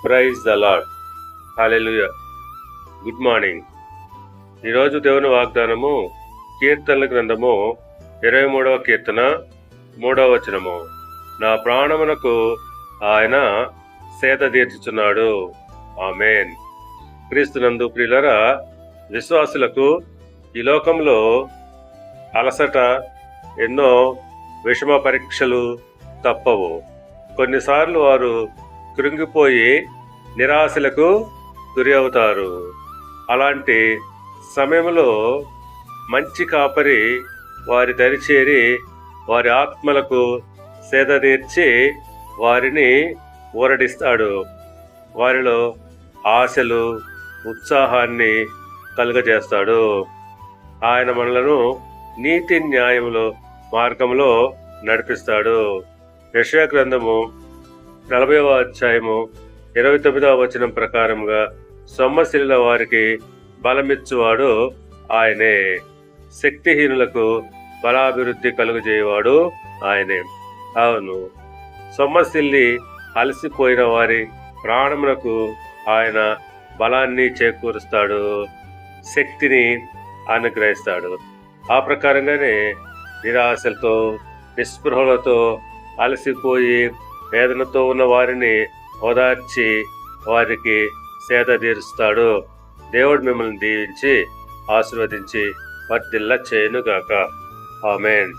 Praise the Lord. Hallelujah. Good morning. ఈరోజు దేవుని వాగ్దానము కీర్తనల గ్రంథము 23వ కీర్తన 3వ వచనము. నా ప్రాణమునకు ఆయన సేద తీర్చుచున్నాడు. ఆమేన్. క్రీస్తునందు ప్రియులరా, విశ్వాసులకు ఈ లోకంలో అలసట, ఎన్నో విషమ పరీక్షలు తప్పవు. కొన్నిసార్లు వారు కృంగిపోయి నిరాశలకు గురి అవుతారు. అలాంటి సమయంలో మంచి కాపరి వారి దరిచేరి వారి ఆత్మలకు సేద తీర్చి వారిని ఊరడిస్తాడు. వారిలో ఆశలు, ఉత్సాహాన్ని కలుగజేస్తాడు. ఆయన మనలను నీతి న్యాయములో మార్గంలో నడిపిస్తాడు. యెషయా గ్రంథము 40వ అధ్యాయము 29వ వచనం ప్రకారంగా సొమ్మసిల్ల వారికి బలమిచ్చువాడు ఆయనే. శక్తిహీనులకు బలాభివృద్ధి కలుగజేయవాడు ఆయనే. అవును, సొమ్మసిల్లి అలసిపోయిన వారి ప్రాణములకు ఆయన బలాన్ని చేకూరుస్తాడు, శక్తిని అనుగ్రహిస్తాడు. ఆ ప్రకారంగానే నిరాశలతో, నిస్పృహలతో, అలసిపోయి వేదనతో ఉన్న వారిని ఓదార్చి వారికి సేద తీరుస్తాడు. దేవుడు మిమ్మల్ని దీవించి ఆశీర్వదించి వర్ధిల్ల చేయునుగాక. ఆమేన్.